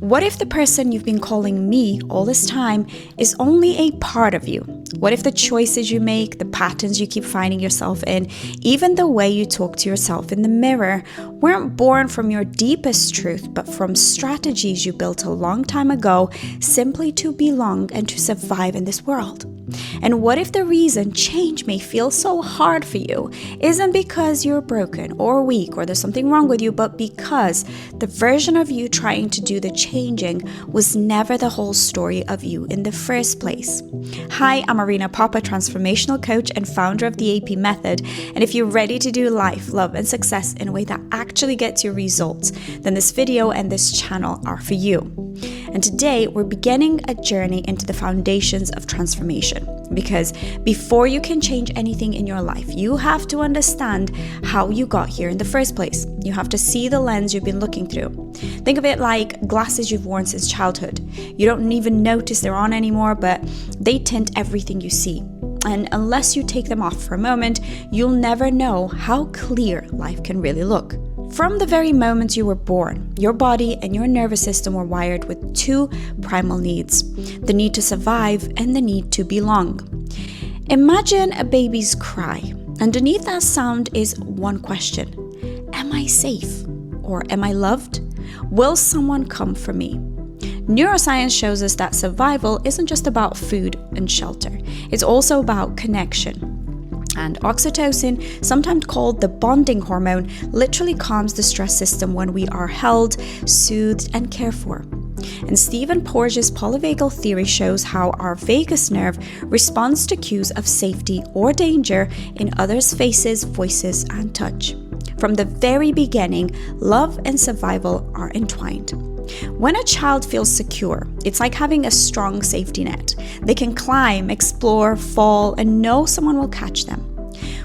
What if the person you've been calling me all this time is only a part of you? What if the choices you make, the patterns you keep finding yourself in, even the way you talk to yourself in the mirror, weren't born from your deepest truth, but from strategies you built a long time ago simply to belong and to survive in this world? And what if the reason change may feel so hard for you isn't because you're broken or weak or there's something wrong with you, but because the version of you trying to do the changing was never the whole story of you in the first place? Hi, I'm Marina Papa, transformational coach and founder of the AP Method. And if you're ready to do life, love, and success in a way that actually gets you results, then this video and this channel are for you. And today we're beginning a journey into the foundations of transformation. Because before you can change anything in your life, you have to understand how you got here in the first place. You have to see the lens you've been looking through. Think of it like glasses you've worn since childhood. You don't even notice they're on anymore, but they tint everything you see. And unless you take them off for a moment, you'll never know how clear life can really look. From the very moment you were born, your body and your nervous system were wired with two primal needs: the need to survive and the need to belong. Imagine a baby's cry. Underneath that sound is one question: am I safe? Or am I loved? Will someone come for me? Neuroscience shows us that survival isn't just about food and shelter. It's also about connection. And oxytocin, sometimes called the bonding hormone, literally calms the stress system when we are held, soothed, and cared for. And Stephen Porges' polyvagal theory shows how our vagus nerve responds to cues of safety or danger in others' faces, voices, and touch. From the very beginning, love and survival are entwined. When a child feels secure, it's like having a strong safety net. They can climb, explore, fall, and know someone will catch them.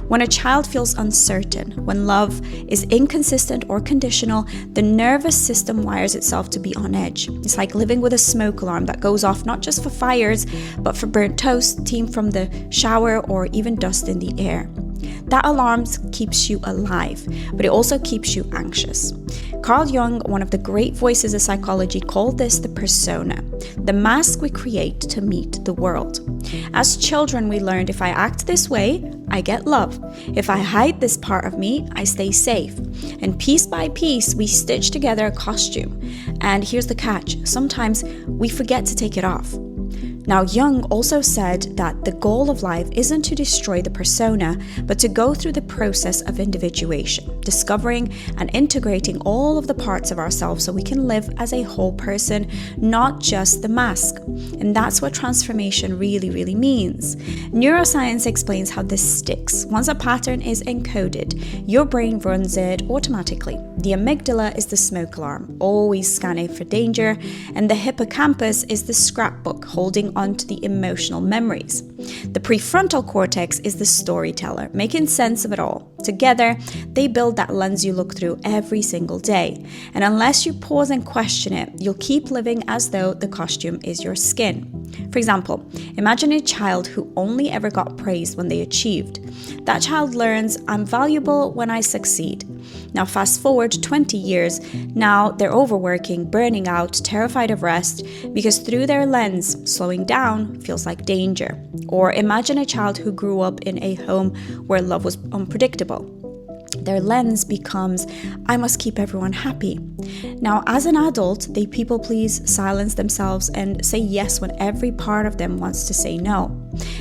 When a child feels uncertain, when love is inconsistent or conditional, the nervous system wires itself to be on edge. It's like living with a smoke alarm that goes off not just for fires, but for burnt toast, steam from the shower, or even dust in the air. That alarm keeps you alive, but it also keeps you anxious. Carl Jung, one of the great voices of psychology, called this the persona, the mask we create to meet the world. As children, we learned if I act this way, I get love. If I hide this part of me, I stay safe. And piece by piece, we stitch together a costume. And here's the catch: sometimes we forget to take it off. Now, Jung also said that the goal of life isn't to destroy the persona, but to go through the process of individuation, discovering and integrating all of the parts of ourselves so we can live as a whole person, not just the mask. And that's what transformation really, really means. Neuroscience explains how this sticks. Once a pattern is encoded, your brain runs it automatically. The amygdala is the smoke alarm, always scanning for danger, and the hippocampus is the scrapbook holding onto the emotional memories. The prefrontal cortex is the storyteller, making sense of it all. Together, they build that lens you look through every single day. And unless you pause and question it, you'll keep living as though the costume is your skin. For example, imagine a child who only ever got praised when they achieved. That child learns, I'm valuable when I succeed. Now fast forward 20 years, now they're overworking, burning out, terrified of rest, because through their lens, slowing down feels like danger. Or imagine a child who grew up in a home where love was unpredictable. Their lens becomes, I must keep everyone happy. Now, as an adult, they people please, silence themselves, and say yes when every part of them wants to say no.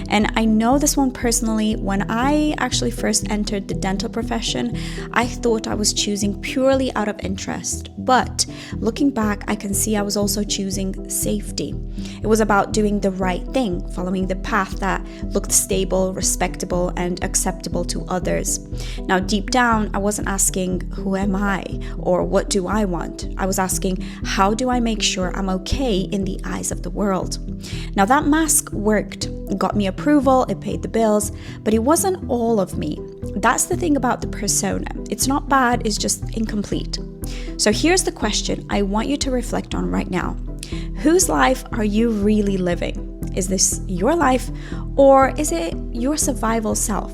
And I know this one personally. When I actually first entered the dental profession, I thought I was choosing purely out of interest. But looking back, I can see I was also choosing safety. It was about doing the right thing, following the path that looked stable, respectable, and acceptable to others. Now, deep down, I wasn't asking, who am I? Or what do I want? I was asking, how do I make sure I'm okay in the eyes of the world? Now, that mask worked. It got me approval, it paid the bills, but it wasn't all of me. That's the thing about the persona. It's not bad, it's just incomplete. So here's the question I want you to reflect on right now. Whose life are you really living? Is this your life, or is it your survival self?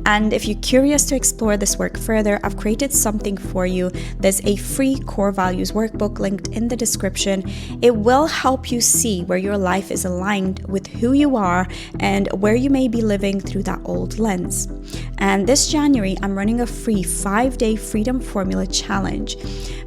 And if you're curious to explore this work further, I've created something for you. There's a free core values workbook linked in the description. It will help you see where your life is aligned with who you are and where you may be living through that old lens. And this January, I'm running a free 5-day Freedom Formula Challenge.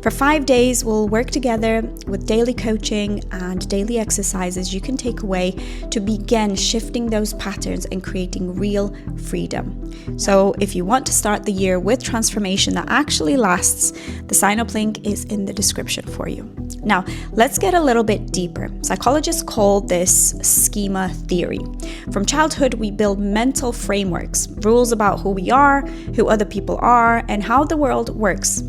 For 5 days, we'll work together with daily coaching and daily exercises you can take away to begin shifting those patterns and creating real freedom. So if you want to start the year with transformation that actually lasts, the sign-up link is in the description for you. Now, let's get a little bit deeper. Psychologists call this schema theory. From childhood, we build mental frameworks, rules about who we are, who other people are, and how the world works.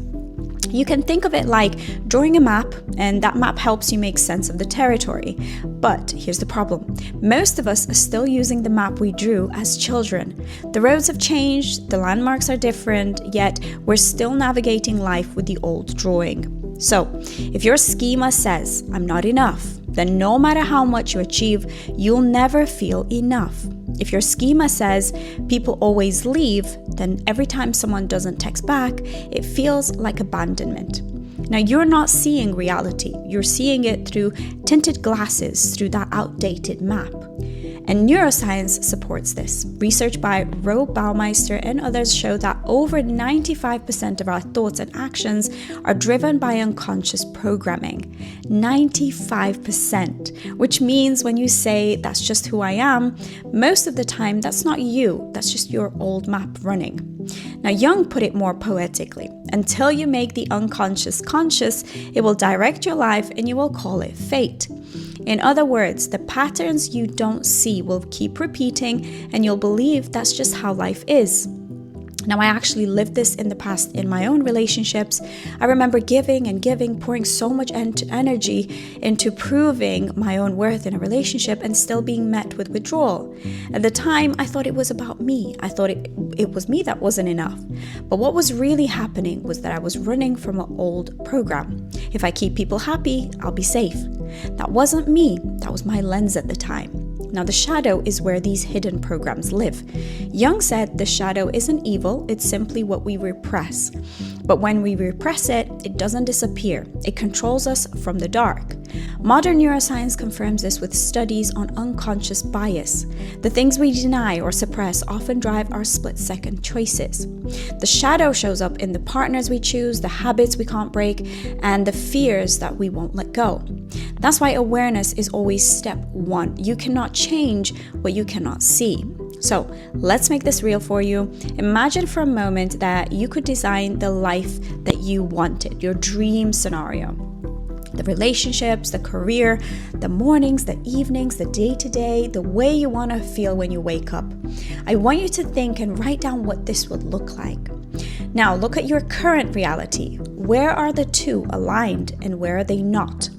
You can think of it like drawing a map, and that map helps you make sense of the territory. But here's the problem. Most of us are still using the map we drew as children. The roads have changed, the landmarks are different, yet we're still navigating life with the old drawing. So, if your schema says, I'm not enough, then no matter how much you achieve, you'll never feel enough. If your schema says people always leave, then every time someone doesn't text back, it feels like abandonment. Now, you're not seeing reality. You're seeing it through tinted glasses, through that outdated map. And neuroscience supports this. Research by Rob Baumeister and others show that over 95% of our thoughts and actions are driven by unconscious programming. 95%, which means when you say that's just who I am, most of the time that's not you, that's just your old map running. Now, Jung put it more poetically. Until you make the unconscious conscious, it will direct your life and you will call it fate. In other words, the patterns you don't see will keep repeating and you'll believe that's just how life is. Now, I actually lived this in the past in my own relationships. I remember giving and giving, pouring so much energy into proving my own worth in a relationship and still being met with withdrawal. At the time, I thought it was about me. I thought it was me that wasn't enough. But what was really happening was that I was running from an old program. If I keep people happy, I'll be safe. That wasn't me. That was my lens at the time. Now, the shadow is where these hidden programs live. Jung said the shadow isn't evil, it's simply what we repress. But when we repress it, it doesn't disappear. It controls us from the dark. Modern neuroscience confirms this with studies on unconscious bias. The things we deny or suppress often drive our split-second choices. The shadow shows up in the partners we choose, the habits we can't break, and the fears that we won't let go. That's why awareness is always step one. You cannot change what you cannot see. So let's make this real for you. Imagine for a moment that you could design the life that you wanted, your dream scenario. The relationships, the career, the mornings, the evenings, the day-to-day, the way you want to feel when you wake up. I want you to think and write down what this would look like. Now look at your current reality. Where are the two aligned and where are they not?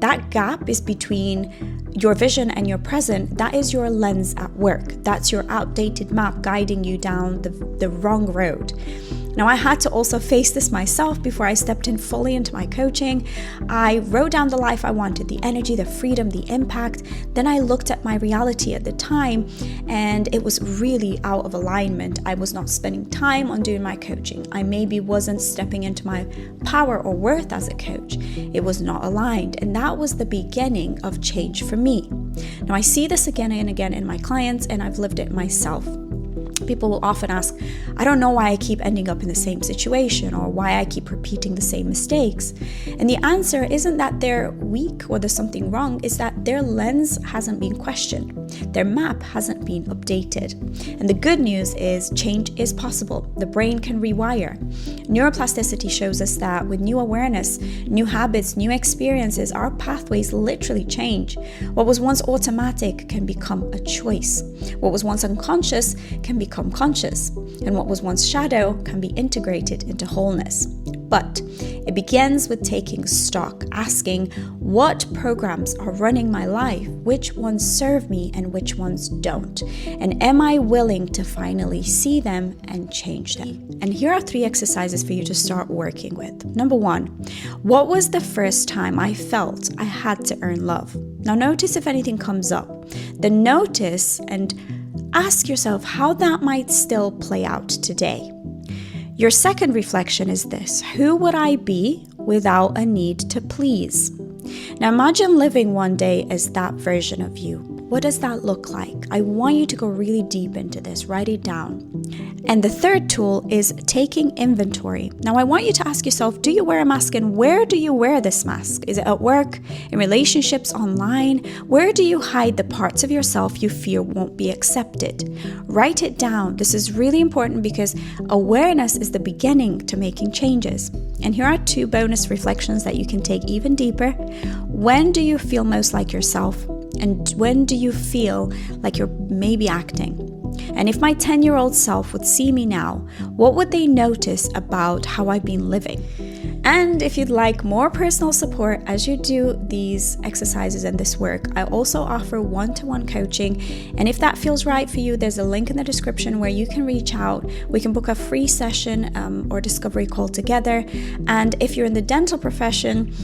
That gap is between your vision and your present. That is your lens at work. That's your outdated map guiding you down the wrong road. Now, I had to also face this myself before I stepped in fully into my coaching. I wrote down the life I wanted, the energy, the freedom, the impact. Then I looked at my reality at the time and it was really out of alignment. I was not spending time on doing my coaching. I maybe wasn't stepping into my power or worth as a coach. It was not aligned. And that was the beginning of change for me. Now, I see this again and again in my clients and I've lived it myself. People will often ask, I don't know why I keep ending up in the same situation or why I keep repeating the same mistakes. And the answer isn't that they're weak or there's something wrong, it's that their lens hasn't been questioned. Their map hasn't been updated. And the good news is change is possible. The brain can rewire. Neuroplasticity shows us that with new awareness, new habits, new experiences, our pathways literally change. What was once automatic can become a choice. What was once unconscious can become conscious, and what was once shadow can be integrated into wholeness. But it begins with taking stock, asking what programs are running my life, which ones serve me and which ones don't, and am I willing to finally see them and change them? And here are 3 exercises for you to start working with. Number 1, what was the first time I felt I had to earn love? Now notice if anything comes up. The notice and ask yourself how that might still play out today. Your second reflection is this: who would I be without a need to please? Now imagine living one day as that version of you. What does that look like? I want you to go really deep into this. Write it down. And the third tool is taking inventory. Now I want you to ask yourself, do you wear a mask, and where do you wear this mask? Is it at work, in relationships, online? Where do you hide the parts of yourself you fear won't be accepted? Write it down. This is really important because awareness is the beginning to making changes. And here are 2 bonus reflections that you can take even deeper. When do you feel most like yourself? And when do you feel like you're maybe acting? And if my 10-year-old self would see me now, what would they notice about how I've been living? And if you'd like more personal support as you do these exercises and this work, I also offer one-to-one coaching. And if that feels right for you, there's a link in the description where you can reach out. We can book a free session or discovery call together. And if you're in the dental profession,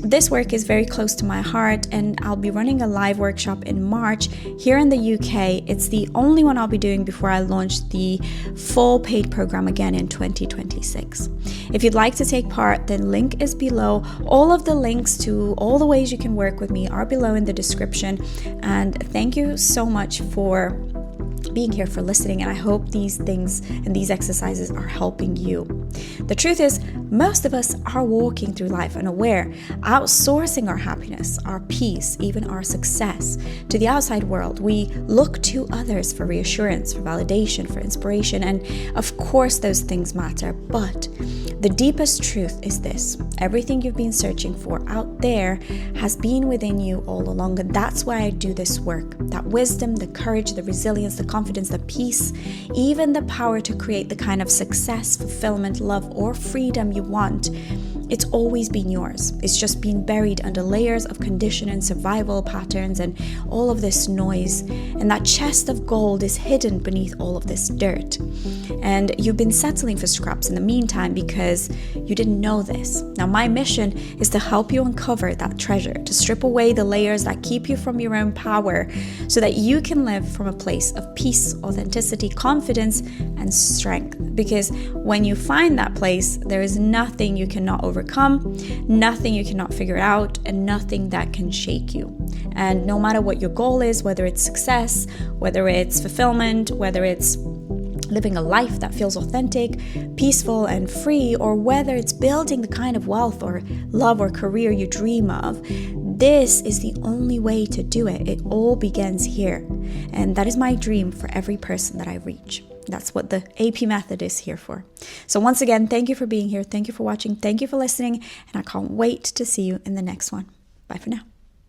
this work is very close to my heart, and I'll be running a live workshop in March here in the UK. It's the only one I'll be doing before I launch the full paid program again in 2026. If you'd like to take part, then link is below. All of the links to all the ways you can work with me are below in the description. And thank you so much for being here, for listening, and I hope these things and these exercises are helping you. The truth is, most of us are walking through life unaware, outsourcing our happiness, our peace, even our success to the outside world. We look to others for reassurance, for validation, for inspiration, and of course those things matter, but the deepest truth is this: everything you've been searching for out there has been within you all along, and that's why I do this work. That wisdom, the courage, the resilience, the confidence, the peace, even the power to create the kind of success, fulfillment, love, or freedom you want, it's always been yours. It's just been buried under layers of conditioning, survival patterns, and all of this noise. And that chest of gold is hidden beneath all of this dirt. And you've been settling for scraps in the meantime because you didn't know this. Now, my mission is to help you uncover that treasure, to strip away the layers that keep you from your own power so that you can live from a place of peace, authenticity, confidence, and strength. Because when you find that place, there is nothing you cannot overcome, nothing you cannot figure out, and nothing that can shake you. And no matter what your goal is, whether it's success, whether it's fulfillment, whether it's living a life that feels authentic, peaceful, and free, or whether it's building the kind of wealth or love or career you dream of, this is the only way to do it. It all begins here. And that is my dream for every person that I reach. That's what the AP method is here for. So once again, thank you for being here. Thank you for watching. Thank you for listening. And I can't wait to see you in the next one. Bye for now.